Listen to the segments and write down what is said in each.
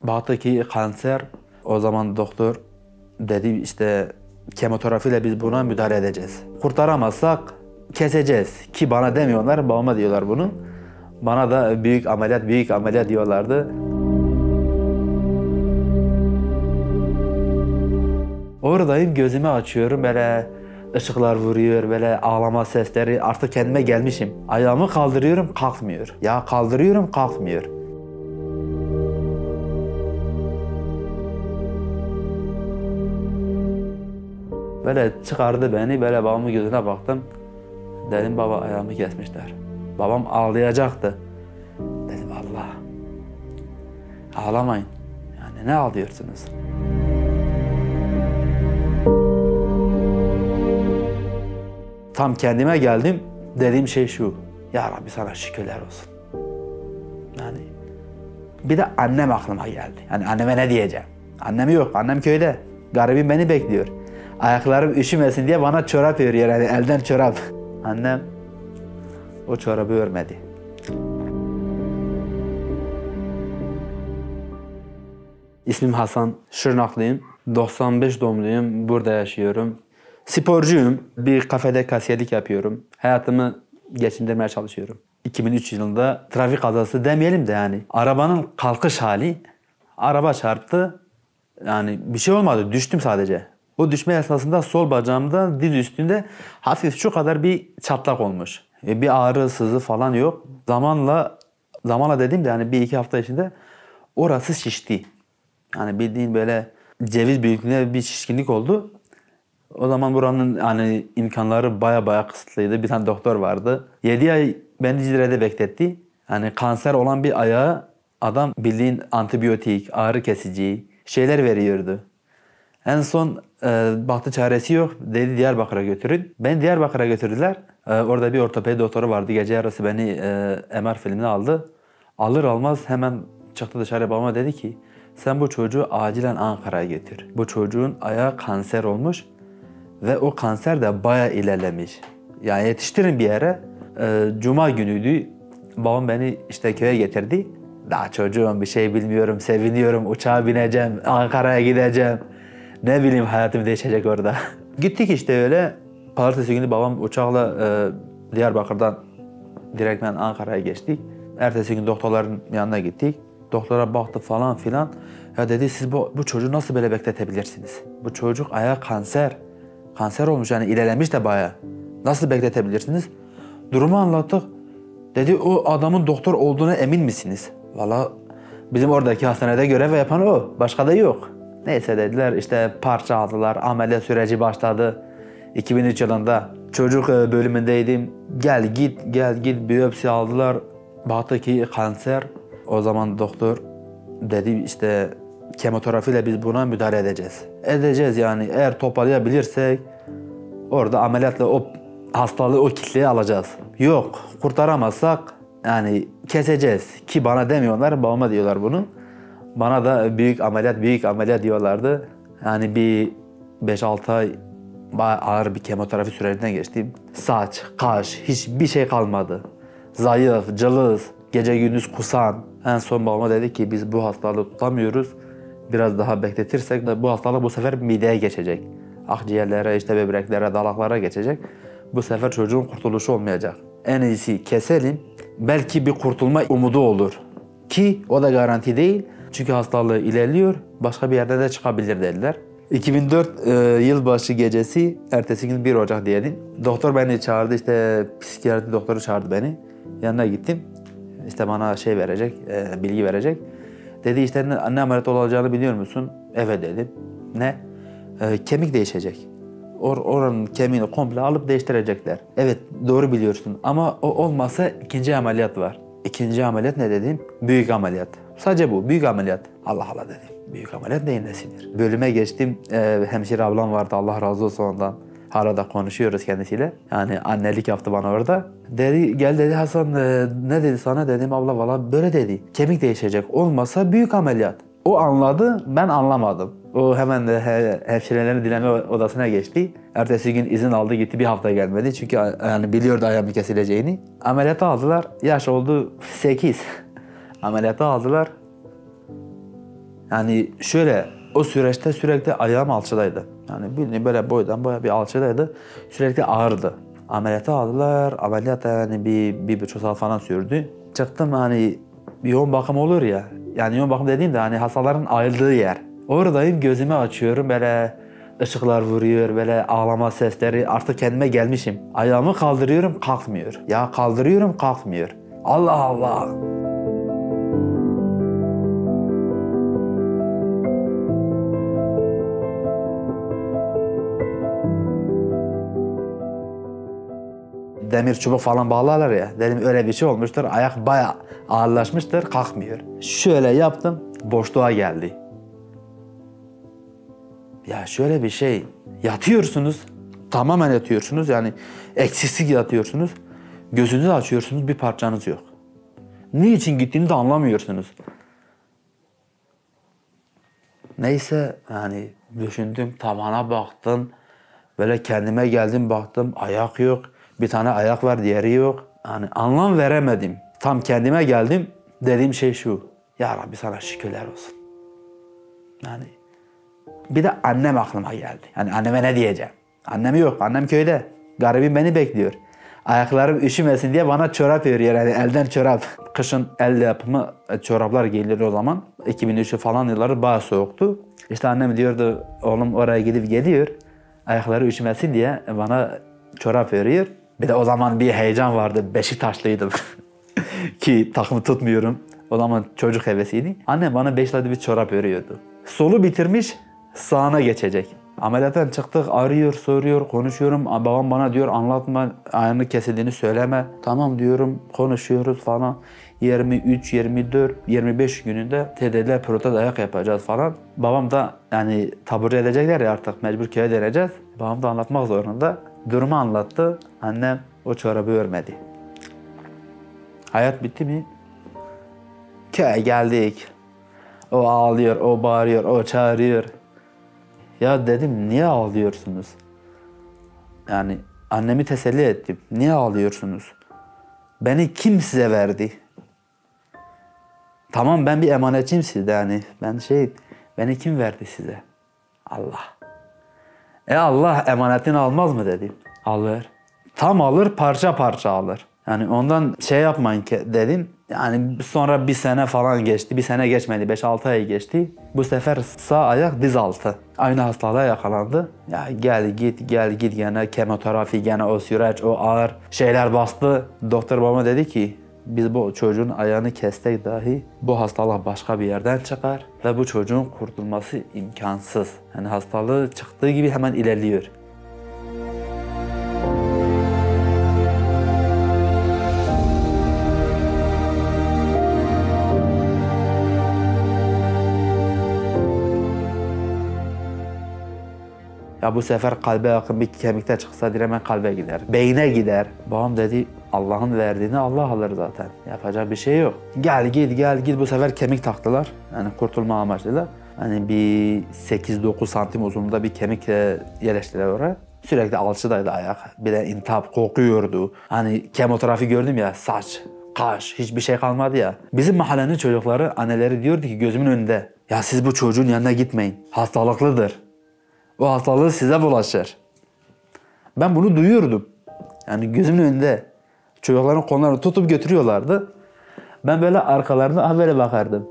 Baktı ki kanser. O zaman doktor dedi işte kemoterapiyle biz buna müdahale edeceğiz. Kurtaramazsak keseceğiz. Ki bana demiyorlar, babama diyorlar bunu. Bana da büyük ameliyat diyorlardı. Oradayım, gözümü açıyorum, böyle ışıklar vuruyor, böyle ağlama sesleri, artık kendime gelmişim. Ayağımı kaldırıyorum, kalkmıyor. Ya kaldırıyorum, kalkmıyor. Böyle çıkardı beni, böyle babamın gözüne baktım. Dedim baba ayağımı kesmişler. Babam ağlayacaktı. Dedim Allah, ağlamayın. Yani ne ağlıyorsunuz? Tam kendime geldim, dediğim şey şu. Ya Rabbi sana şükürler olsun. Yani bir de annem aklıma geldi. Yani anneme ne diyeceğim? Annem yok, annem köyde. Garibim beni bekliyor. Ayaklarım üşümesin diye bana çorap örüyor, yani elden çorap. Annem o çorabı örmedi. İsmim Hasan, Şırnaklıyım. 95 doğumluyum, burada yaşıyorum. Sporcuyum, bir kafede kasiyerlik yapıyorum. Hayatımı geçindirmeye çalışıyorum. 2003 yılında trafik kazası demeyelim de yani arabanın kalkış hali, araba çarptı. Yani bir şey olmadı, düştüm sadece. O düşme esnasında sol bacağımda diz üstünde hafif şu kadar bir çatlak olmuş. Bir ağrı, sızı falan yok. Zamanla dediğim de yani bir iki hafta içinde orası şişti. Yani bildiğin böyle ceviz büyüklüğünde bir şişkinlik oldu. O zaman buranın hani imkanları baya kısıtlıydı. Bir tane doktor vardı. 7 ay beni Cizre'de bekletti. Yani kanser olan bir ayağa adam bildiğin antibiyotik, ağrı kesici şeyler veriyordu. En son baktı çaresi yok. Dedi Diyarbakır'a götürün. Beni Diyarbakır'a götürdüler. Orada bir ortopedi doktoru vardı. Gece yarısı beni MR filmine aldı. Alır almaz hemen çıktı dışarı, babama dedi ki sen bu çocuğu acilen Ankara'ya götür. Bu çocuğun ayağı kanser olmuş. Ve o kanser de bayağı ilerlemiş. Yani yetiştirin bir yere. Cuma günüydü. Babam beni işte köye getirdi. Daha çocuğum, bir şey bilmiyorum, seviniyorum, uçağa bineceğim, Ankara'ya gideceğim. Ne bileyim, hayatım değişecek orada. Gittik işte öyle. Pazartesi günü babam uçakla Diyarbakır'dan direktmen Ankara'ya geçtik. Ertesi gün doktorların yanına gittik. Doktora baktı falan filan. Ya dedi siz bu çocuğu nasıl böyle bekletebilirsiniz? Bu çocuk ayağı kanser. Kanser olmuş, yani ilerlemiş de bayağı. Nasıl bekletebilirsiniz? Durumu anlattık. Dedi o adamın doktor olduğuna emin misiniz? Valla bizim oradaki hastanede görev yapan o. Başka da yok. Neyse dediler, işte parça aldılar. Ameliyat süreci başladı. 2003 yılında çocuk bölümündeydim. Gel git biyopsi aldılar. Baktı ki kanser. O zaman doktor dedi işte kemoterapiyle biz buna müdahale edeceğiz. Edeceğiz yani, eğer toparlayabilirsek orada ameliyatla o hastalığı, o kitleyi alacağız. Yok, kurtaramazsak yani keseceğiz. Ki bana demiyorlar, babama diyorlar bunu. Bana da büyük ameliyat diyorlardı. Yani bir 5-6 ay ağır bir kemoterapi sürecinden geçtim. Saç, kaş, hiçbir şey kalmadı. Zayıf, cılız, gece gündüz kusan. En son babama dedi ki biz bu hastalığı tutamıyoruz. Biraz daha bekletirsek de bu hastalık bu sefer mideye geçecek. Akciğerlere, işte böbreklere, dalaklara geçecek. Bu sefer çocuğun kurtuluşu olmayacak. En iyisi keselim. Belki bir kurtulma umudu olur. Ki o da garanti değil. Çünkü hastalığı ilerliyor. Başka bir yerde de çıkabilir dediler. 2004 yılbaşı gecesi, ertesi gün 1 Ocak diyelim. Doktor beni çağırdı, işte psikiyatri doktoru çağırdı beni. Yanına gittim. İşte bana şey verecek, bilgi verecek. Dedi işte ne ameliyat olacağını biliyor musun? Evet dedim. Ne? Kemik değişecek. Oranın kemiğini komple alıp değiştirecekler. Evet doğru biliyorsun ama o olmasa ikinci ameliyat var. İkinci ameliyat ne dedim? Büyük ameliyat. Sadece bu, büyük ameliyat. Allah Allah dedim. Büyük ameliyat neyin nesidir? Bölüme geçtim. Hemşire ablam vardı, Allah razı olsun ondan. Hala da konuşuyoruz kendisiyle. Yani annelik yaptı bana orada. Dedi gel dedi Hasan, ne dedi sana, dedim abla valla böyle dedi. Kemik değişecek, olmasa büyük ameliyat. O anladı, ben anlamadım. O hemen de hemşirelerin dinleme odasına geçti. Ertesi gün izin aldı, gitti, bir hafta gelmedi. Çünkü yani biliyordu ayağımın kesileceğini. Ameliyata aldılar. Yaş oldu 8. Ameliyata aldılar. Yani şöyle, o süreçte sürekli ayağım alçıdaydı. Yani bildiğin böyle boydan boya bir alçıdaydı. Sürekli ağırdı. Ameliyata aldılar. Ameliyat yani bir buçuk saat falan sürdü. Çıktım hani bir yoğun bakım olur ya. Yani yoğun bakım dediğim de hani hastaların ayrıldığı yer. Oradayım, gözümü açıyorum böyle ışıklar vuruyor, böyle ağlama sesleri. Artık kendime gelmişim. Ayağımı kaldırıyorum, kalkmıyor. Ya kaldırıyorum, kalkmıyor. Allah Allah. Demir çubuk falan bağlarlar ya. Dedim öyle bir şey olmuştur. Ayak bayağı ağırlaşmıştır, kalkmıyor. Şöyle yaptım, boşluğa geldi. Ya şöyle bir şey, yatıyorsunuz, tamamen yatıyorsunuz yani eksiksiz yatıyorsunuz. Gözünüzü açıyorsunuz, bir parçanız yok. Niçin gittiğini de anlamıyorsunuz. Neyse yani düşündüm, tavana baktım. Böyle kendime geldim, baktım ayak yok. Bir tane ayak var, diğeri yok. Yani anlam veremedim. Tam kendime geldim, dediğim şey şu. Ya Rabbi sana şükürler olsun. Yani bir de annem aklıma geldi. Yani anneme ne diyeceğim? Annem yok, annem köyde. Garibim beni bekliyor. Ayaklarım üşümesin diye bana çorap örüyor, yani elden çorap. Kışın el yapımı çoraplar giyilir o zaman. 2003 falan yılları bayağı soğuktu. İşte annem diyordu, oğlum oraya gidip geliyor. Ayakları üşümesin diye bana çorap örüyor. Bir de o zaman bir heyecan vardı, Beşiktaşlıydım. Ki takımı tutmuyorum. O zaman çocuk hevesiydi. Annem bana 5 tane bir çorap örüyordu. Solu bitirmiş, sağına geçecek. Ameliyattan çıktık, arıyor, soruyor, konuşuyorum. Babam bana diyor anlatma, ayağını kesildiğini söyleme. Tamam diyorum, konuşuyoruz falan. 23, 24, 25 gününde dediler protez ayak yapacağız falan. Babam da yani taburcu edecekler ya artık mecbur köye döneceğiz. Babam da anlatmak zorunda. Durumu anlattı. Annem o çorabı örmedi. Hayat bitti mi? Köye geldik. O ağlıyor, o bağırıyor, o çağırıyor. Ya dedim niye ağlıyorsunuz? Yani annemi teselli ettim. Niye ağlıyorsunuz? Beni kim size verdi? Tamam ben bir emanetçiyim sizde yani. Beni kim verdi size? Allah. Allah emanetini almaz mı dedim. Alır. Tam alır, parça parça alır. Yani ondan şey yapmayın ki dedim. Yani sonra bir sene falan geçti. Bir sene geçmedi. 5-6 ay geçti. Bu sefer sağ ayak diz altı. Aynı hastalığa yakalandı. Ya gel git gene kemoterapi, gene o süreç, o ağır şeyler bastı. Doktor bana dedi ki biz bu çocuğun ayağını kessek dahi bu hastalık başka bir yerden çıkar ve bu çocuğun kurtulması imkansız. Yani hastalığı çıktığı gibi hemen ilerliyor. Ya bu sefer kalbe yakın bir kemikte çıksa hemen kalbe gider. Beyne gider. Babam dedi Allah'ın verdiğini Allah alır zaten. Yapacak bir şey yok. Gel git bu sefer kemik taktılar. Yani kurtulma amaçlıyla. Hani bir 8-9 santim uzunluğunda bir kemik yerleştiler oraya. Sürekli alçıdaydı ayak. Bir de intihap kokuyordu. Hani kemoterapi gördüm ya, saç, kaş, hiçbir şey kalmadı ya. Bizim mahallenin çocukları, anneleri diyordu ki gözümün önünde. Ya siz bu çocuğun yanına gitmeyin. Hastalıklıdır. O hastalığı size bulaşır. Ben bunu duyuyordum. Yani gözümün önünde. Çocukların kollarını tutup götürüyorlardı. Ben böyle arkalarına böyle bakardım.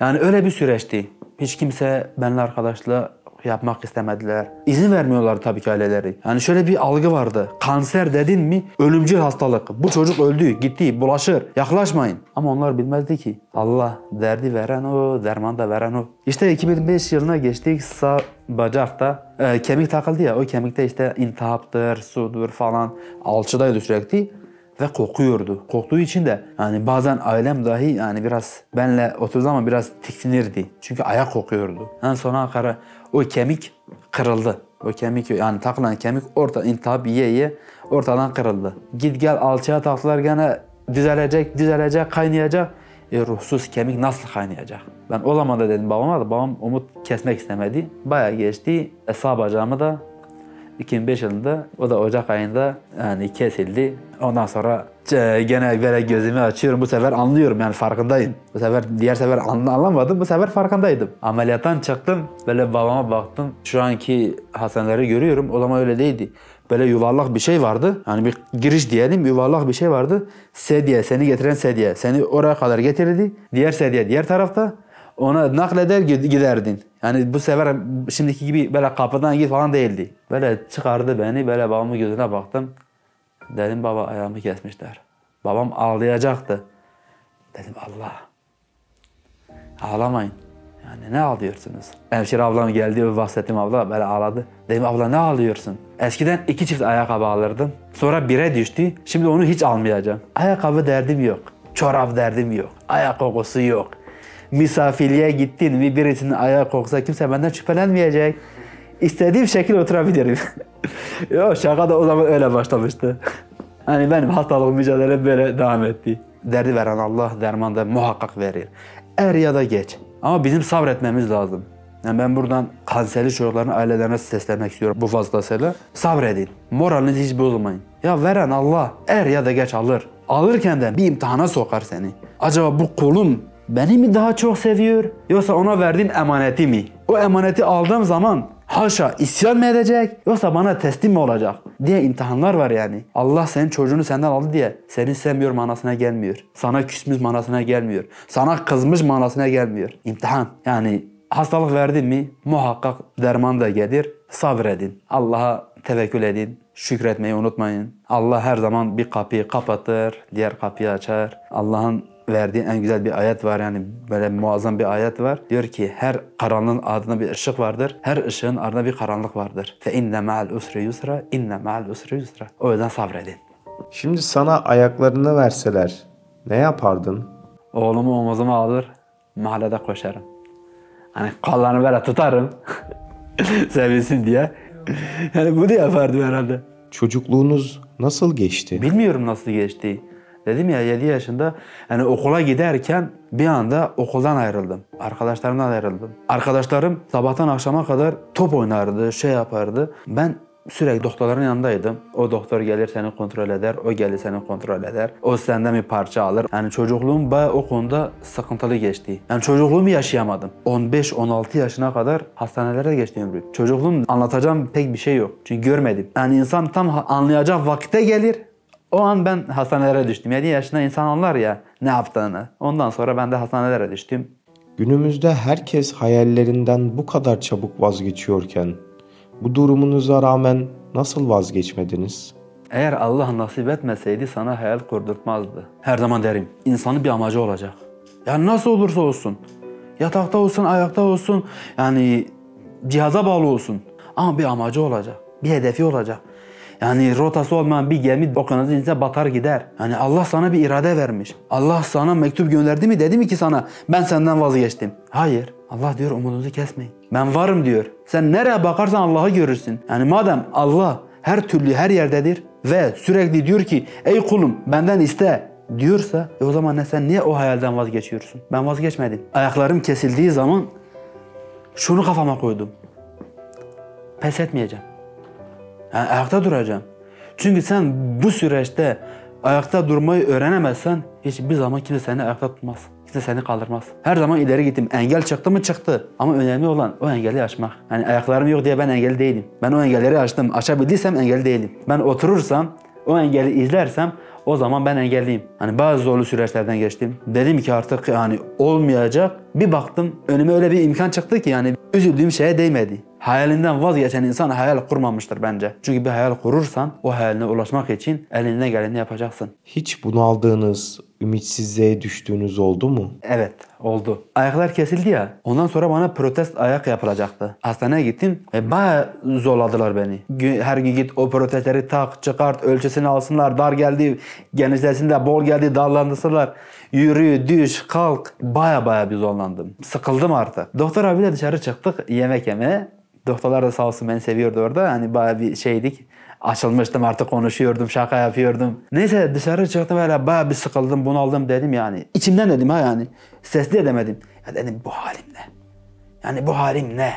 Yani öyle bir süreçti. Hiç kimse benimle arkadaşlığı yapmak istemediler. İzin vermiyorlar tabii ki aileleri. Yani şöyle bir algı vardı. Kanser dedin mi ölümcül hastalık. Bu çocuk öldü, gitti, bulaşır. Yaklaşmayın. Ama onlar bilmezdi ki. Allah derdi veren o, derman da veren o. İşte 2005 yılına geçtik. Sağ bacakta kemik takıldı ya. O kemikte işte intihaptır, sudur falan. Alçıdaydı sürekli. Ve kokuyordu. Koktuğu için de yani bazen ailem dahi yani biraz benle oturduğu zaman biraz tiksinirdi. Çünkü ayak kokuyordu. En sona kadar o kemik kırıldı. O kemik yani takılan kemik intihap yiye ortadan kırıldı. Git gel alçıya taktılar gene düzelecek, kaynayacak. Ruhsuz kemik nasıl kaynayacak? Ben o zaman da dedim babama da babam umut kesmek istemedi. Bayağı geçti. Sağ bacağımı da 2005 yılında o da Ocak ayında yani kesildi. Ondan sonra gene böyle gözümü açıyorum. Bu sefer anlıyorum yani farkındayım. Bu sefer diğer sefer anlamadım. Bu sefer farkındaydım. Ameliyattan çıktım. Böyle babama baktım. Şu anki hastaneleri görüyorum. O zaman öyle değildi. Böyle yuvarlak bir şey vardı. Yani bir giriş diyelim, yuvarlak bir şey vardı. Sedye, seni getiren sedye. Seni oraya kadar getirirdi. Diğer sedye diğer tarafta. Ona nakleder giderdin. Yani bu sefer şimdiki gibi böyle kapıdan git falan değildi. Böyle çıkardı beni, böyle babamın gözüne baktım. Dedim baba ayağımı kesmişler. Babam ağlayacaktı. Dedim Allah. Ağlamayın. Yani ne ağlıyorsunuz? Hemşire ablam geldi, o bahsettiğim abla böyle ağladı. Dedim abla ne ağlıyorsun? Eskiden 2 çift ayakkabı alırdım. Sonra 1'e düştü. Şimdi onu hiç almayacağım. Ayakkabı derdim yok. Çorap derdim yok. Ayak kokusu yok. Misafirliğe gittin mi birisinin ayağı koksa kimse benden şüphelenmeyecek. İstediğim şekilde oturabilirim. Yok şaka da o zaman öyle başlamıştı. Hani benim hastalık mücadelem böyle devam etti. Derdi veren Allah derman da muhakkak verir. Er ya da geç. Ama bizim sabretmemiz lazım. Yani ben buradan kanserli çocukların ailelerine seslenmek istiyorum bu vasıtasıyla. Sabredin. Moralinizi hiç bozmayın. Ya veren Allah er ya da geç alır. Alırken de bir imtihana sokar seni. Acaba bu kulum beni mi daha çok seviyor yoksa ona verdiğim emaneti mi? O emaneti aldığım zaman haşa isyan mı edecek yoksa bana teslim mi olacak diye imtihanlar var yani. Allah senin çocuğunu senden aldı diye seni sevmiyor manasına gelmiyor. Sana küsmüş manasına gelmiyor. Sana kızmış manasına gelmiyor. İmtihan. Yani hastalık verdin mi muhakkak derman da gelir. Sabredin. Allah'a tevekkül edin. Şükretmeyi unutmayın. Allah her zaman bir kapıyı kapatır, diğer kapıyı açar. Allah'ın verdiği en güzel bir ayet var yani böyle muazzam bir ayet var. Diyor ki her karanlığın ardında bir ışık vardır. Her ışığın ardında bir karanlık vardır. Fe inne ma'al usri yusra, inne ma'al usri yusra. O yüzden sabredin. Şimdi sana ayaklarını verseler ne yapardın? Oğlumu omuzuma alır, mahallede koşarım. Hani kollarını böyle tutarım. Sevinsin diye. Yani bunu yapardım herhalde. Çocukluğunuz nasıl geçti? Bilmiyorum nasıl geçti. Dedim ya 7 yaşında yani okula giderken bir anda okuldan ayrıldım. Arkadaşlarımdan ayrıldım. Arkadaşlarım sabahtan akşama kadar top oynardı, şey yapardı. Ben sürekli doktorların yanındaydım. O doktor gelir seni kontrol eder, o gelir seni kontrol eder. O senden bir parça alır. Yani çocukluğum bayağı o konuda sıkıntılı geçti. Yani çocukluğumu yaşayamadım. 15-16 yaşına kadar hastanelerde geçti ömrüm. Çocukluğum anlatacağım pek bir şey yok. Çünkü görmedim. Yani insan tam anlayacak vakitte gelir. O an ben hastanelere düştüm. 7 yaşında insan anlar ya ne yaptığını. Ondan sonra ben de hastanelere düştüm. Günümüzde herkes hayallerinden bu kadar çabuk vazgeçiyorken bu durumunuza rağmen nasıl vazgeçmediniz? Eğer Allah nasip etmeseydi sana hayal kurdurtmazdı. Her zaman derim insanın bir amacı olacak. Yani nasıl olursa olsun. Yatakta olsun, ayakta olsun. Yani cihaza bağlı olsun. Ama bir amacı olacak. Bir hedefi olacak. Yani rotası olmayan bir gemi okyanusun içine batar gider. Yani Allah sana bir irade vermiş. Allah sana mektup gönderdi mi dedi mi ki sana ben senden vazgeçtim. Hayır. Allah diyor umudunuzu kesmeyin. Ben varım diyor. Sen nereye bakarsan Allah'ı görürsün. Yani madem Allah her türlü her yerdedir ve sürekli diyor ki ey kulum benden iste diyorsa o zaman sen niye o hayalden vazgeçiyorsun? Ben vazgeçmedim. Ayaklarım kesildiği zaman şunu kafama koydum. Pes etmeyeceğim. Yani ayakta duracağım. Çünkü sen bu süreçte ayakta durmayı öğrenemezsen hiçbir zaman kimse seni ayakta tutmaz. Kimse seni kaldırmaz. Her zaman ileri gittim. Engel çıktı mı çıktı. Ama önemli olan o engeli aşmak. Yani ayaklarım yok diye ben engelli değilim. Ben o engelleri aştım. Aşabildiysem engelli değilim. Ben oturursam, o engeli izlersem o zaman ben engelliyim. Hani bazı zorlu süreçlerden geçtim. Dedim ki artık yani olmayacak. Bir baktım önüme öyle bir imkan çıktı ki yani üzüldüğüm şeye değmedi. Hayalinden vazgeçen insan hayal kurmamıştır bence. Çünkü bir hayal kurursan o hayaline ulaşmak için elinden geleni yapacaksın. Hiç bunaldığınız, ümitsizliğe düştüğünüz oldu mu? Evet oldu. Ayaklar kesildi ya. Ondan sonra bana protest ayak yapılacaktı. Hastaneye gittim. Bayağı zorladılar beni. Her gün git o protezleri tak, çıkart, ölçüsünü alsınlar. Dar geldi, genişlesin de bol geldi, darlandırsınlar. Yürü, düş, kalk. Baya bir zorlandım. Sıkıldım artık. Doktor abiyle dışarı çıktık yemek yemeye. Doktorlar da sağ olsun beni seviyordu orada. Hani bayağı bir şeydik. Açılmıştım artık konuşuyordum, şaka yapıyordum. Neyse dışarı çıktım böyle bayağı bir sıkıldım, bunaldım dedim yani. İçimden dedim ha yani. Sesli edemedim. Ya dedim bu halim ne? Yani bu halim ne?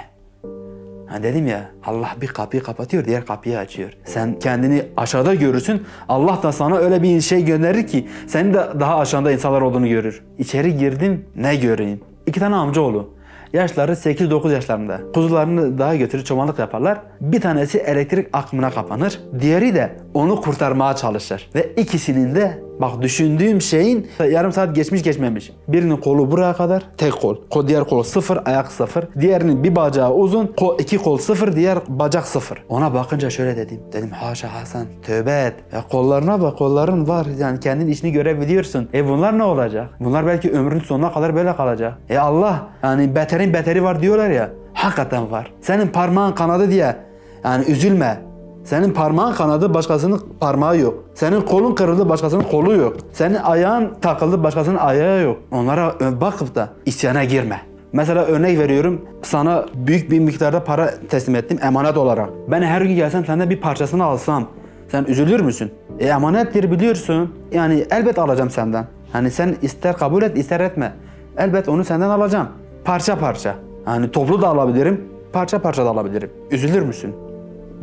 Hani dedim ya, Allah bir kapıyı kapatıyor, diğer kapıyı açıyor. Sen kendini aşağıda görürsün, Allah da sana öyle bir şey gönderir ki senin de daha aşağıda insanlar olduğunu görür. İçeri girdim, ne göreyim? 2 tane amcaoğlu. Yaşları 8-9 yaşlarında. Kuzularını dağa götürür, çobanlık yaparlar. Bir tanesi elektrik akımına kapanır. Diğeri de onu kurtarmaya çalışır. Ve ikisinin de bak düşündüğüm şeyin yarım saat geçmiş geçmemiş. Birinin kolu buraya kadar, tek kol. Diğer kol 0, ayak 0. Diğerinin bir bacağı uzun, 2 kol 0, diğer bacak 0. Ona bakınca şöyle dedim. Dedim haşa Hasan, tövbe et. Ya kollarına bak, kolların var. Yani kendin işini görebiliyorsun. Bunlar ne olacak? Bunlar belki ömrün sonuna kadar böyle kalacak. Allah, yani beterin beteri var diyorlar ya. Hakikaten var. Senin parmağın kanadı diye yani üzülme. Senin parmağın kanadı, başkasının parmağı yok. Senin kolun kırıldı, başkasının kolu yok. Senin ayağın takıldı, başkasının ayağı yok. Onlara bakıp da isyana girme. Mesela örnek veriyorum, sana büyük bir miktarda para teslim ettim emanet olarak. Ben her gün gelsem senden bir parçasını alsam, sen üzülür müsün? Emanettir biliyorsun. Yani elbet alacağım senden. Hani sen ister kabul et, ister etme. Elbet onu senden alacağım. Parça parça. Hani toplu da alabilirim, parça parça da alabilirim. Üzülür müsün?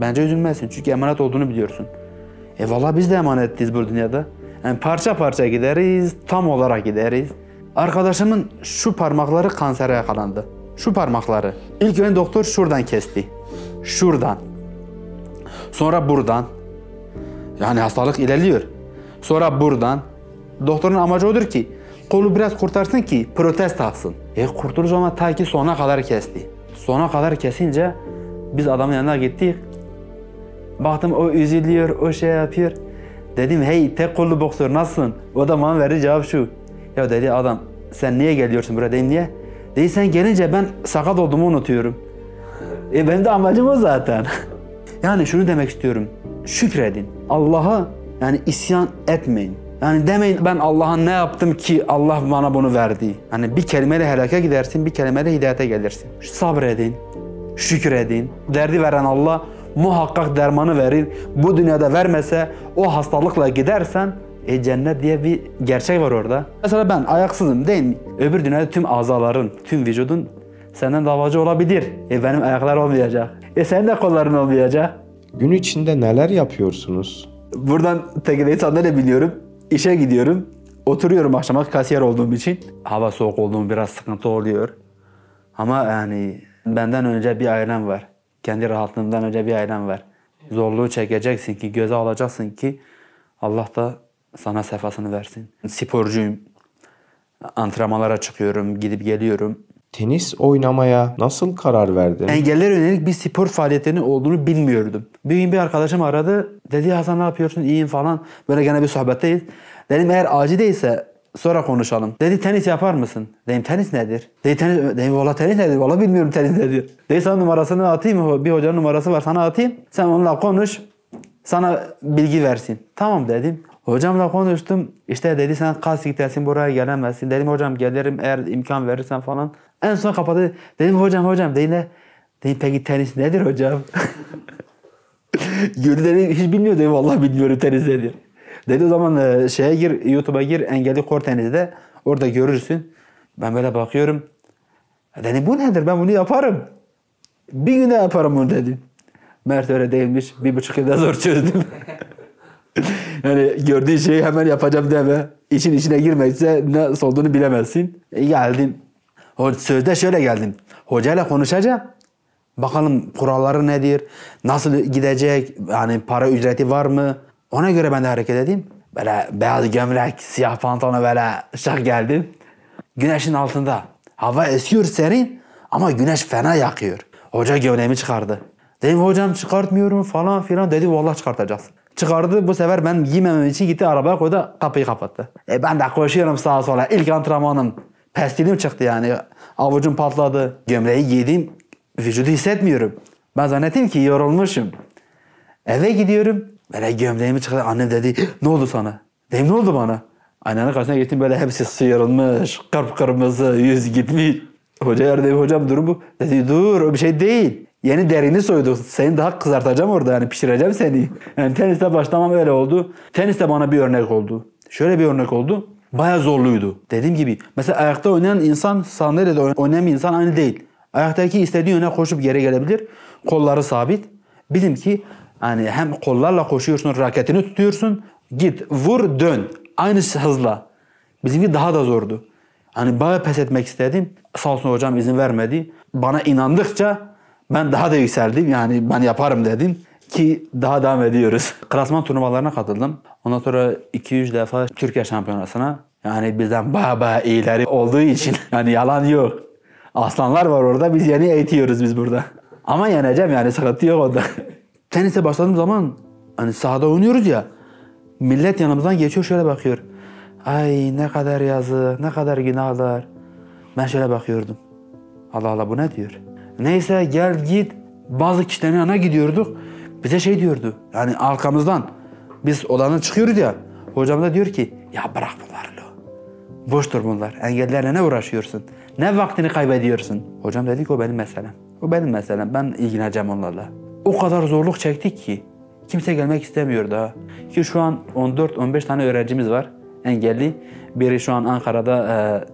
Bence üzülmezsin çünkü emanet olduğunu biliyorsun. Vallahi biz de emanettiyiz bu dünyada. Yani parça parça gideriz, tam olarak gideriz. Arkadaşımın şu parmakları kansere yakalandı. Şu parmakları. İlk önce doktor şuradan kesti. Şuradan. Sonra buradan. Yani hastalık ilerliyor. Sonra buradan. Doktorun amacı odur ki kolu biraz kurtarsın ki protez taksın. Kurtulur ama ta ki sona kadar kesti. Sona kadar kesince biz adamın yanına gittik. Baktım o üzülüyor, o şey yapıyor. Dedim hey tek kollu boksör nasılsın? O da bana verdi cevap şu. Ya dedi adam sen niye geliyorsun buraya? Dedim niye? Dedi sen gelince ben sakat olduğumu unutuyorum. Benim de amacım o zaten. Yani şunu demek istiyorum. Şükredin. Allah'a yani isyan etmeyin. Yani demeyin ben Allah'a ne yaptım ki Allah bana bunu verdi. Hani bir kelimeyle helake gidersin, bir kelimeyle hidayete gelirsin. Sabredin, şükredin. Derdi veren Allah muhakkak dermanı verir. Bu dünyada vermese o hastalıkla gidersen cennet diye bir gerçek var orada. Mesela ben ayaksızım değil mi? Öbür dünyada tüm azaların, tüm vücudun senden davacı olabilir. Benim ayaklar olmayacak. Senin de kolların olmayacak. Gün içinde neler yapıyorsunuz? Buradan tekrar sandalye biliyorum. İşe gidiyorum. Oturuyorum akşama kasiyer olduğum için. Hava soğuk olduğum biraz sıkıntı oluyor. Ama yani benden önce bir ailem var. Kendi rahatlığımdan önce bir ailem var. Zorluğu çekeceksin ki, göze alacaksın ki Allah da sana sefasını versin. Sporcuyum. Antrenmanlara çıkıyorum, gidip geliyorum. Tenis oynamaya nasıl karar verdin? Engellere yönelik bir spor faaliyetinin olduğunu bilmiyordum. Bir gün bir arkadaşım aradı. Dedi Hasan ne yapıyorsun? İyiyim falan. Böyle gene bir sohbetteyiz. Dedim eğer acil değilse sonra konuşalım. Dedi tenis yapar mısın? Dedim tenis nedir? Dedi tenis, dedim valla tenis nedir? Valla bilmiyorum tenis nedir. Dedi sana numarasını atayım. Bir hocanın numarası var sana atayım. Sen onunla konuş. Sana bilgi versin. Tamam dedim. Hocamla konuştum. İşte dedi sen kas gitsin buraya gelemezsin. Dedim hocam gelirim eğer imkan verirsen falan. En son kapadı. Dedim hocam dedi peki tenis nedir hocam? Güldü dedi hiç bilmiyor dedi vallahi bilmiyorum tenis nedir. Dedi o zaman şeye gir YouTube'a gir engelli kort tenisi orada görürsün. Ben böyle bakıyorum. Dedim bu nedir ben bunu yaparım. Bir günde yaparım bunu dedim. Mert öyle değilmiş. 1,5 yılda zor çözdüm. Yani gördüğün şeyi hemen yapacağım deme. İşin içine girmekse ne olduğunu bilemezsin. Geldim. Sözde şöyle geldim. Hocayla konuşacağım. Bakalım kuralları nedir? Nasıl gidecek? Yani para ücreti var mı? Ona göre ben de hareket edeyim. Böyle beyaz gömlek, siyah pantolona böyle şak geldim. Güneşin altında. Hava esiyor serin ama güneş fena yakıyor. Hoca gömleğimi çıkardı. Dedim hocam çıkartmıyorum falan filan. Dedi vallahi çıkartacaksın. Çıkardı bu sefer ben giymemem için gitti arabaya koydu kapıyı kapattı. Ben de koşuyorum sağa sola. İlk antrenmanım. Pestilim çıktı yani. Avucum patladı. Gömleği giydim. Vücudu hissetmiyorum. Ben zannettim ki yorulmuşum. Eve gidiyorum. Böyle gömleğimi çıkardı. Annem dedi ne oldu sana? Dedim ne oldu bana? Aynanın karşısına gittim böyle hepsi sıyırılmış. Kıpkırmızı yüz gitmiş. Hocaya dedim hocam durum bu. Dedi dur o bir şey değil. Yeni derini soyduk. Seni daha kızartacağım orada yani pişireceğim seni. Yani teniste başlamam öyle oldu. Tenis de bana bir örnek oldu. Şöyle bir örnek oldu. Bayağı zorluydu. Dediğim gibi mesela ayakta oynayan insan sandalyede oynayan bir insan aynı değil. Ayaktaki istediği yöne koşup geri gelebilir. Kolları sabit. Bizimki hani hem kollarla koşuyorsun, raketini tutuyorsun. Git, vur, dön. Aynı hızla. Bizimki daha da zordu. Hani bayağı pes etmek istedim. Sağ olsun hocam izin vermedi. Bana inandıkça ben daha da yükseldim. Yani ben yaparım dedim ki daha devam ediyoruz. Klasman turnuvalarına katıldım. Ondan sonra 2-3 defa Türkiye şampiyonasına. Yani bizden bayağı iyileri olduğu için yani yalan yok. Aslanlar var orada, biz yeni eğitiyoruz biz burada. Ama yeneceğim yani, sıkıntı yok orada. Tenise başladığım zaman hani sahada oynuyoruz ya. Millet yanımızdan geçiyor, şöyle bakıyor. Ay ne kadar yazık, ne kadar günahlar. Ben şöyle bakıyordum. Allah Allah, bu ne diyor? Neyse gel git. Bazı kişilerin yanına gidiyorduk. Bize şey diyordu. Yani arkamızdan biz odandan çıkıyoruz ya. Hocam da diyor ki ya bırak bunları lo. Boştur bunlar. Engellerle ne uğraşıyorsun? Ne vaktini kaybediyorsun? Hocam dedi ki o benim meselem. O benim meselem. Ben ilgileneceğim onlarla. O kadar zorluk çektik ki kimse gelmek istemiyor daha. Ki şu an 14-15 tane öğrencimiz var. Engelli. Biri şu an Ankara'da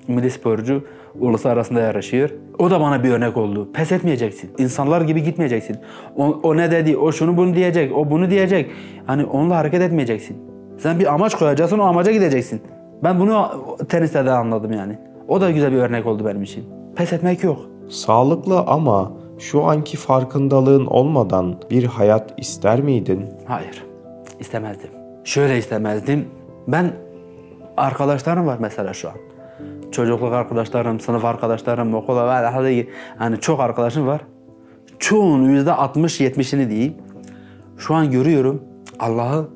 milli sporcu, uluslararasında yarışıyor. O da bana bir örnek oldu. Pes etmeyeceksin. İnsanlar gibi gitmeyeceksin. O ne dedi, o şunu bunu diyecek, o bunu diyecek. Hani onunla hareket etmeyeceksin. Sen bir amaç koyacaksın, o amaca gideceksin. Ben bunu teniste de anladım yani. O da güzel bir örnek oldu benim için. Pes etmek yok. Sağlıklı ama şu anki farkındalığın olmadan bir hayat ister miydin? Hayır, istemezdim. Şöyle istemezdim. Ben arkadaşlarım var mesela şu an. Çocukluk arkadaşlarım, sınıf arkadaşlarım, okula ve hani çok arkadaşım var. Çoğunun %60-70'ini diyeyim. Şu an görüyorum Allah'ı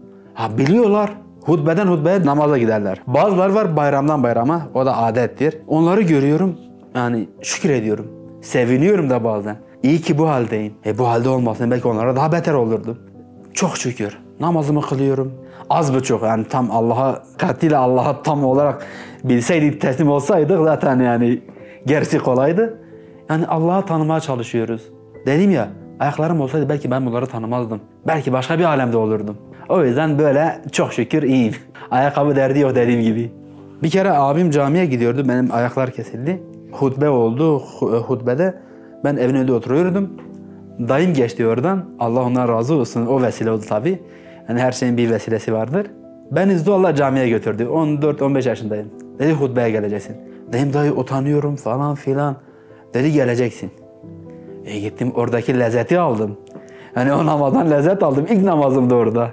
biliyorlar. Hutbeden hutbeye namaza giderler. Bazıları var bayramdan bayrama, o da adettir. Onları görüyorum, yani şükür ediyorum. Seviniyorum da bazen. İyi ki bu haldeyim. Bu halde olmasın belki onlara daha beter olurdum. Çok şükür. Namazımı kılıyorum. Az mı çok yani tam Allah'a, katiyle Allah'a tam olarak bilseydik, teslim olsaydık zaten yani gerisi kolaydı. Yani Allah'ı tanımaya çalışıyoruz. Dedim ya, ayaklarım olsaydı belki ben bunları tanımazdım. Belki başka bir alemde olurdum. O yüzden böyle çok şükür iyiyim. Ayakkabı derdi yok dediğim gibi. Bir kere abim camiye gidiyordu, benim ayaklar kesildi. Hutbe oldu, hutbede ben evin önünde oturuyordum. Dayım geçti oradan, Allah ondan razı olsun, o vesile oldu tabii. Yani her şeyin bir vesilesi vardır. Beni zorla camiye götürdü, 14-15 yaşındayım. Dedi hutbeye geleceksin. Dedim dayı utanıyorum falan filan. Dedi geleceksin. Gittim oradaki lezzeti aldım. Hani o namazdan lezzet aldım, ilk namazımda orada.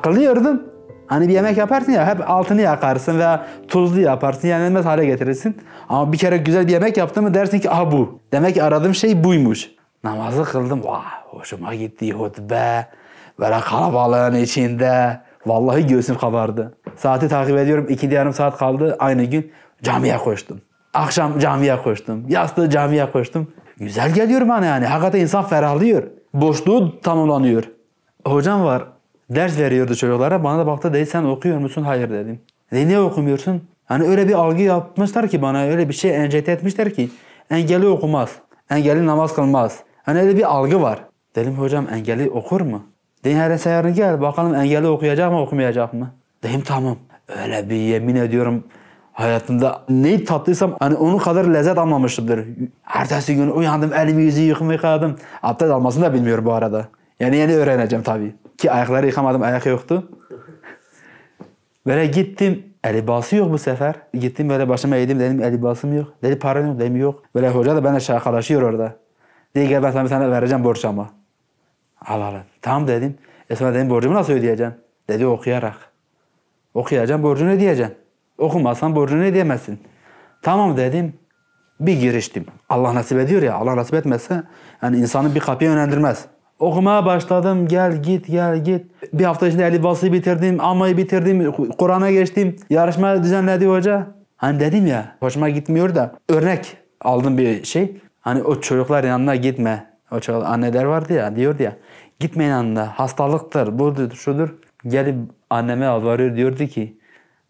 Kılıyordum. Hani bir yemek yaparsın ya, hep altını yakarsın veya tuzlu yaparsın, yenilmez hale getirirsin. Ama bir kere güzel bir yemek yaptın mı dersin ki bu. Demek ki aradığım şey buymuş. Namazı kıldım, hoşuma gitti hutbe. Böyle kalabalığın içinde. Vallahi göğsüm kabardı. Saati takip ediyorum, 2 yarım saat kaldı. Aynı gün camiye koştum. Akşam camiye koştum. Yastığı camiye koştum. Güzel geliyor bana yani. Hakikaten insan ferahlıyor. Boşluğu tamamlanıyor. Hocam var. Ders veriyordu çocuklara. Bana da baktı, dedi sen okuyor musun? Hayır dedim. Dedi niye okumuyorsun? Hani öyle bir algı yapmışlar ki bana, öyle bir şey enjekte etmişler ki engelli okumaz. Engelli namaz kılmaz. Hani öyle bir algı var. Dedim hocam engelli okur mu? Dedi hele yarın gel bakalım engelli okuyacak mı okumayacak mı? Dedim tamam. Öyle bir yemin ediyorum hayatımda neyi tatlıysam hani onun kadar lezzet almamışımdır. Ertesi gün uyandım, elimi yüzü yıkadım. Abdest almasını da bilmiyorum bu arada. Yani yeni öğreneceğim tabii. Ki ayakları yıkamadım, ayak yoktu. Böyle gittim, el libası yok bu sefer. Gittim böyle başıma eğdim, dedim el libasım yok. Dedi paran yok, dedim yok. Böyle hoca da benimle şakalaşıyor orada. Dedi gel ben sana bir tane vereceğim borç ama. Al. Tamam dedim. Sonra dedim borcumu nasıl ödeyeceğim? Dedi okuyarak. Okuyacağım, borcunu ödeyeceksin. Okumazsan borcunu ödeyemezsin. Tamam dedim. Bir giriştim. Allah nasip ediyor ya, Allah nasip etmezse yani insanı bir kapıya yönlendirmez. Okumaya başladım, gel git. Bir hafta içinde el libası bitirdim, amayı bitirdim, Kur'an'a geçtim. Yarışma düzenledi hoca. Hani dedim ya, hoşuma gitmiyor da örnek aldım bir şey. Hani o çocuklar yanına gitme. O anneler vardı ya, diyordu ya. Gitmeyin yanına, hastalıktır, budur, şudur. Gelip anneme alvarıyor, diyordu ki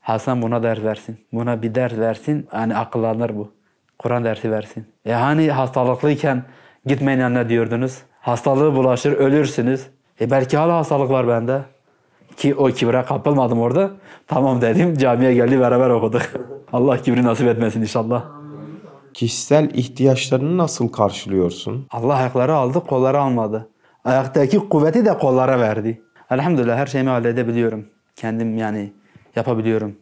Hasan buna ders versin. Buna bir ders versin, hani akıllanır bu. Kur'an dersi versin. Hani hastalıklıyken gitmeyin yanına diyordunuz. Hastalığı bulaşır, ölürsünüz. Belki hala hastalık var bende. Ki o kibre kapılmadım orada. Tamam dedim, camiye geldi, beraber okuduk. Allah kibri nasip etmesin inşallah. Kişisel ihtiyaçlarını nasıl karşılıyorsun? Allah ayakları aldı, kolları almadı. Ayaktaki kuvveti de kollara verdi. Elhamdülillah her şeyimi halledebiliyorum. Kendim yani yapabiliyorum.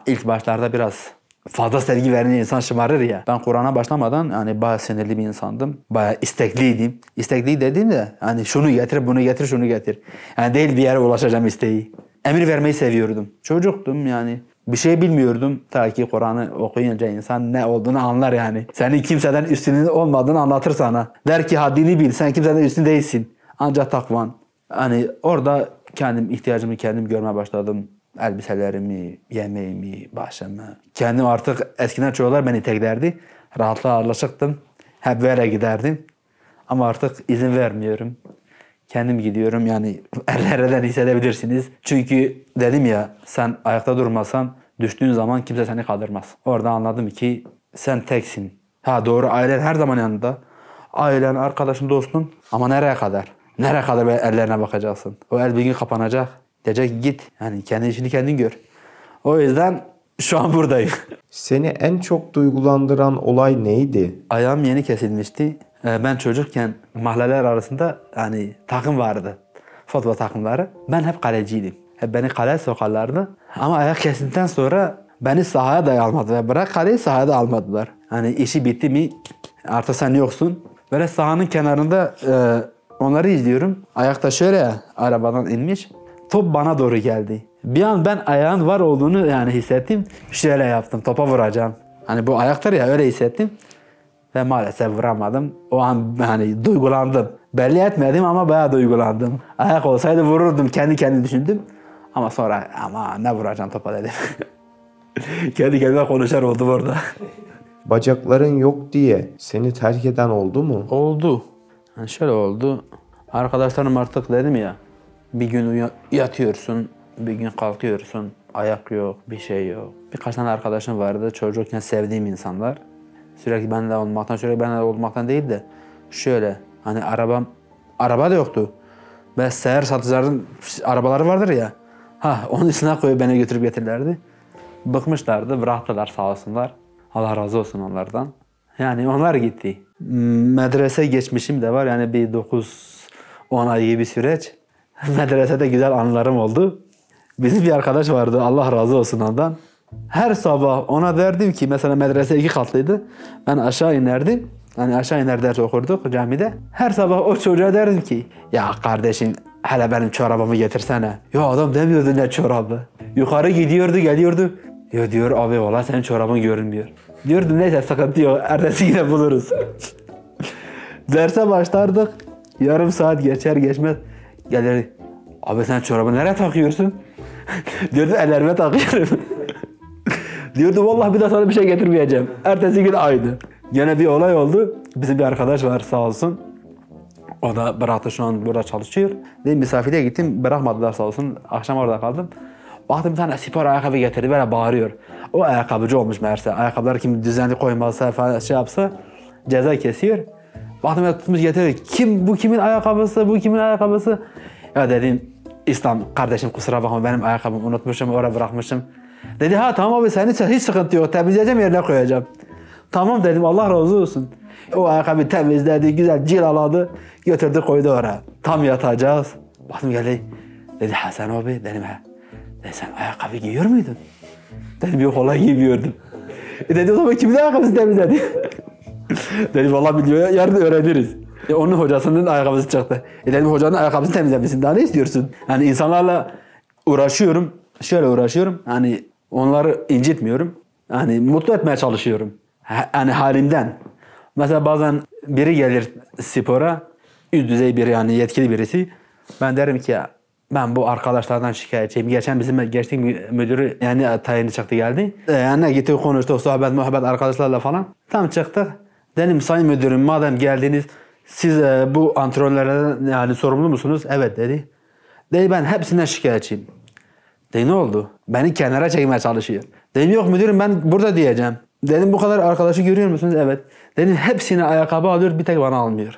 İlk başlarda biraz fazla sevgi verince insan şımarır ya. Ben Kur'an'a başlamadan yani bayağı sinirli bir insandım. Bayağı istekliydim. İstekli dediğim de hani şunu getir, bunu getir, şunu getir. Yani değil bir yere ulaşacağım isteği. Emir vermeyi seviyordum. Çocuktum yani. Bir şey bilmiyordum. Ta ki Kur'an'ı okuyunca insan ne olduğunu anlar yani. Senin kimseden üstünün olmadığını anlatır sana. Der ki haddini bil, sen kimseden üstün değilsin. Ancak takvan. Hani orada kendim ihtiyacımı kendim görmeye başladım. Elbiselerimi, yemeğimi, bahçemi. Kendim artık eskiden çoğular beni teklerdi. Rahatlığa alışıktım. Hep böyle giderdim. Ama artık izin vermiyorum. Kendim gidiyorum yani ellerden hissedebilirsiniz. Çünkü dedim ya sen ayakta durmasan düştüğün zaman kimse seni kaldırmaz. Orada anladım ki sen teksin. Doğru ailen her zaman yanında. Ailen, arkadaşın, dostun ama nereye kadar? Nereye kadar böyle ellerine bakacaksın? O el bir gün kapanacak. Diyecek git. Yani kendi işini kendin gör. O yüzden şu an buradayım. Seni en çok duygulandıran olay neydi? Ayağım yeni kesilmişti. Ben çocukken mahalleler arasında hani takım vardı. Futbol takımları. Ben hep kaleciydim. Hep beni kaleye sokarlardı. Ama ayak kesildikten sonra beni sahaya da almadılar. Bırak kaleyi sahaya da almadılar. Hani işi bitti mi artık sen yoksun. Böyle sahanın kenarında onları izliyorum. Ayakta şöyle arabadan inmiş. Top bana doğru geldi. Bir an ben ayağın var olduğunu yani hissettim. Şöyle yaptım. Topa vuracağım. Hani bu ayaktır ya öyle hissettim. Ve maalesef vuramadım. O an hani duygulandım. Belli etmedim ama bayağı duygulandım. Ayak olsaydı vururdum. Kendi kendime düşündüm. Ama sonra ama ne vuracağım topa dedim. Kendi kendime konuşar oldum orada. Bacakların yok diye seni terk eden oldu mu? Oldu. Yani şöyle oldu. Arkadaşlarım artık dedim ya. Bir gün yatıyorsun. Bir gün kalkıyorsun. Ayak yok, bir şey yok. Birkaç tane arkadaşım vardı. Çocukken sevdiğim insanlar. Sürekli benimle olmaktan değil de şöyle hani araba da yoktu. Ve seyyar satıcıların arabaları vardır ya. Onun üstüne koyup beni götürüp getirlerdi. Bıkmışlardı, bıraktılar sağ olsunlar. Allah razı olsun onlardan. Yani onlar gitti. Medrese geçmişim de var yani bir 9-10 ay gibi bir süreç. Medresede güzel anılarım oldu. Bizim bir arkadaş vardı Allah razı olsun ondan. Her sabah ona derdim ki mesela medrese 2 katlıydı. Ben aşağı inerdim. Hani aşağı iner ders okurduk camide. Her sabah o çocuğa derdim ki ya kardeşim hele benim çorabımı getirsene. Ya adam demiyordu ne çorabı. Yukarı gidiyordu geliyordu. Ya diyor abi valla senin çorabın görünmüyor. Diyordum neyse sıkıntı yok. Ertesi yine buluruz. Derse başlardık. Yarım saat geçer geçmez. Gelirdi. Abi sen çorabı nereye takıyorsun? Diyordu ellerime takıyorum. Diyordu vallahi bir daha sana bir şey getirmeyeceğim. Ertesi gün aynı. Yine bir olay oldu. Bizim bir arkadaş var sağ olsun. O da bıraktı şu an burada çalışıyor. Dedim misafirliğe gittim bırakmadılar sağ olsun. Akşam orada kaldım. Baktım bir tane spor ayakkabı getirdi böyle bağırıyor. O ayakkabıcı olmuş meğerse. Ayakkabıları kim düzenli koymazsa falan şey yapsa ceza kesiyor. Baktım ya tutmuş getiriyor. Bu kimin ayakkabısı? Bu kimin ayakkabısı? Ya dedim İslam kardeşim kusura bakma benim ayakkabımı unutmuşum oraya bırakmışım. Dedi tamam abi senin hiç sıkıntı yok temizleyeceğim yerine koyacağım. Tamam dedim Allah razı olsun. O ayakkabıyı temizledi güzel cilaladı götürdü koydu oraya. Tam yatacağız. Baktım geldi. Dedi Hasan abi dedim Dedi sen ayakkabı giyiyor muydun? Dedim yok vallahi giymiyordum. Dedi o zaman kimin ayakkabısı temizledi? Dedim vallahi biliyor yarın öğreniriz. Onun hocasının ayakkabısı çıktı. Dedim hocanın ayakkabısını temizlemişsin daha ne istiyorsun? Yani insanlarla uğraşıyorum. Şöyle uğraşıyorum. Hani onları incitmiyorum. Hani mutlu etmeye çalışıyorum. Hani halimden. Mesela bazen biri gelir spora. Üst düzey biri yani yetkili birisi. Ben derim ki ya ben bu arkadaşlardan şikayetçiyim. Geçen bizim geçtik müdürü yani tayini çıktı geldi. Yani gittik konuştuk sohbet muhabbet arkadaşlarla falan. Tam çıktık. Dedim sayın müdürüm madem geldiniz siz bu antrenörlerden yani sorumlu musunuz? Evet dedi. Dedi ben hepsinden şikayetçiyim. Dedi ne oldu? Beni kenara çekmeye çalışıyor. Dedim yok müdürüm ben burada diyeceğim. Dedim bu kadar arkadaşı görüyor musunuz? Evet. Dedim hepsine ayakkabı alıyor bir tek bana almıyor.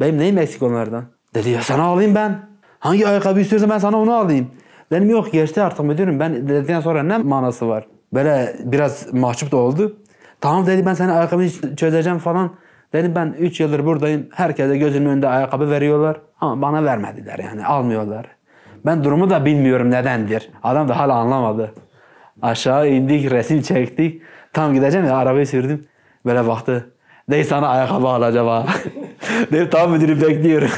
Benim neyim eksik onlardan? Dedi ya sana alayım ben. Hangi ayakkabı istiyorsan ben sana onu alayım. Dedim yok geçti artık müdürüm ben dedikten sonra ne manası var? Böyle biraz mahcup da oldu. Tamam dedi, ben senin ayakkabını çözeceğim falan. Dedim ben 3 yıldır buradayım. Herkese gözümün önünde ayakkabı veriyorlar. Ama bana vermediler yani, almıyorlar. Ben durumu da bilmiyorum nedendir. Adam da hala anlamadı. Aşağı indik, resim çektik. Tam gideceğim ya, arabayı sürdüm. Böyle baktı. Dey sana ayakkabı alacağım ha. Dedim tamam müdürüm, bekliyorum.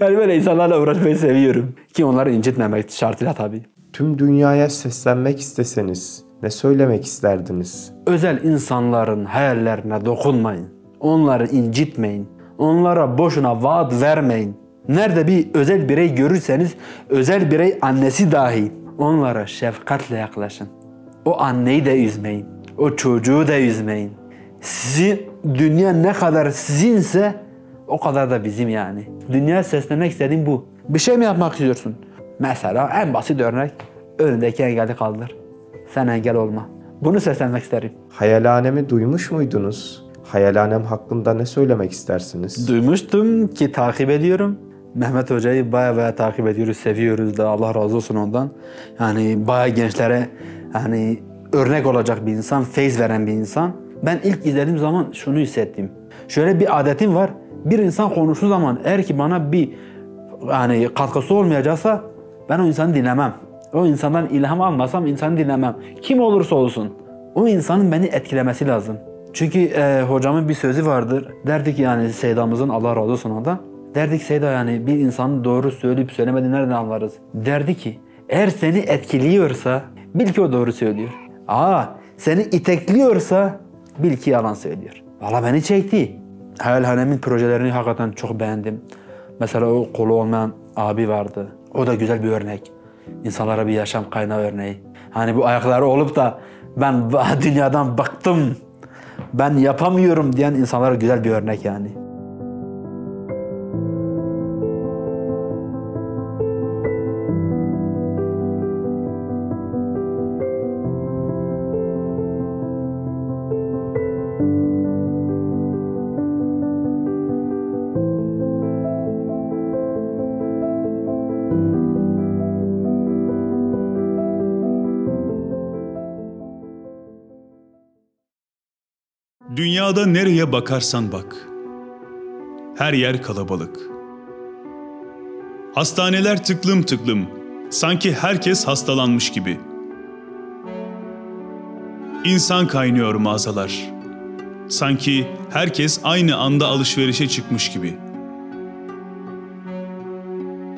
Yani böyle insanlarla uğraşmayı seviyorum. Ki onları incitmemek şartıyla tabii. Tüm dünyaya seslenmek isteseniz ne söylemek isterdiniz? Özel insanların hayallerine dokunmayın. Onları incitmeyin. Onlara boşuna vaat vermeyin. Nerede bir özel birey görürseniz, özel birey annesi dahi, onlara şefkatle yaklaşın. O anneyi de üzmeyin. O çocuğu da üzmeyin. Dünya ne kadar sizinse o kadar da bizim yani. Dünyaya seslenmek istediğim bu. Bir şey mi yapmak istiyorsun? Mesela en basit örnek, önündeki engeli kaldır. Sen engel olma. Bunu seslenmek isterim. Hayalhanemi duymuş muydunuz? Hayalhanem hakkında ne söylemek istersiniz? Duymuştum ki takip ediyorum. Mehmet Hoca'yı baya takip ediyoruz, seviyoruz da, Allah razı olsun ondan. Yani baya gençlere yani örnek olacak bir insan, feyz veren bir insan. Ben ilk izlediğim zaman şunu hissettim. Şöyle bir adetim var. Bir insan konuştuğu zaman eğer ki bana bir yani katkısı olmayacaksa ben o insanı dinlemem. O insandan ilham almasam insanı dinlemem. Kim olursa olsun. O insanın beni etkilemesi lazım. Çünkü hocamın bir sözü vardır. Derdi ki yani Seyda'mızın, Allah razı olsun ondan. Derdi ki Seyda yani bir insanın doğru söyleyip söylemediğini nereden anlarız? Derdi ki eğer seni etkiliyorsa bil ki o doğru söylüyor. Seni itekliyorsa bil ki yalan söylüyor. Valla beni çekti. Hayalhanemin projelerini hakikaten çok beğendim. Mesela o kolu olmayan abi vardı. O da güzel bir örnek. İnsanlara bir yaşam kaynağı örneği. Hani bu ayakları olup da ben dünyadan bıktım, ben yapamıyorum diyen insanlara güzel bir örnek yani. Dünyada nereye bakarsan bak, her yer kalabalık. Hastaneler tıklım tıklım, sanki herkes hastalanmış gibi. İnsan kaynıyor mağazalar, sanki herkes aynı anda alışverişe çıkmış gibi.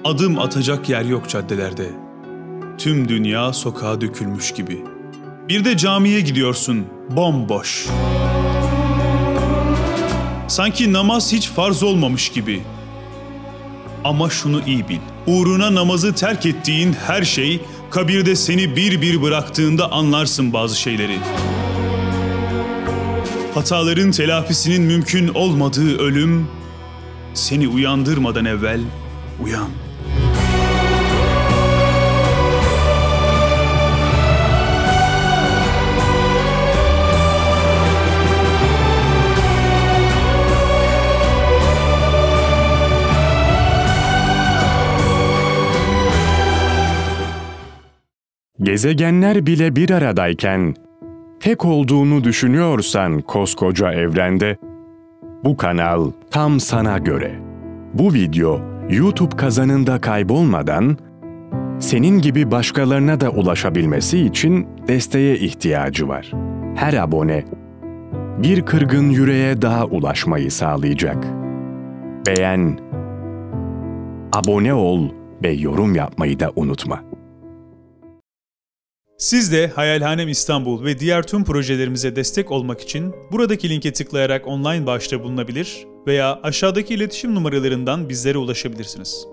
Adım atacak yer yok caddelerde, tüm dünya sokağa dökülmüş gibi. Bir de camiye gidiyorsun, bomboş. Sanki namaz hiç farz olmamış gibi. Ama şunu iyi bil, uğruna namazı terk ettiğin her şey, kabirde seni bir bir bıraktığında anlarsın bazı şeyleri. Hataların telafisinin mümkün olmadığı ölüm, seni uyandırmadan evvel uyan. Gezegenler bile bir aradayken, tek olduğunu düşünüyorsan koskoca evrende, bu kanal tam sana göre. Bu video YouTube kazanında kaybolmadan, senin gibi başkalarına da ulaşabilmesi için desteğe ihtiyacı var. Her abone, bir kırgın yüreğe daha ulaşmayı sağlayacak. Beğen, abone ol ve yorum yapmayı da unutma. Siz de Hayalhanem İstanbul ve diğer tüm projelerimize destek olmak için buradaki linke tıklayarak online bağışta bulunabilir veya aşağıdaki iletişim numaralarından bizlere ulaşabilirsiniz.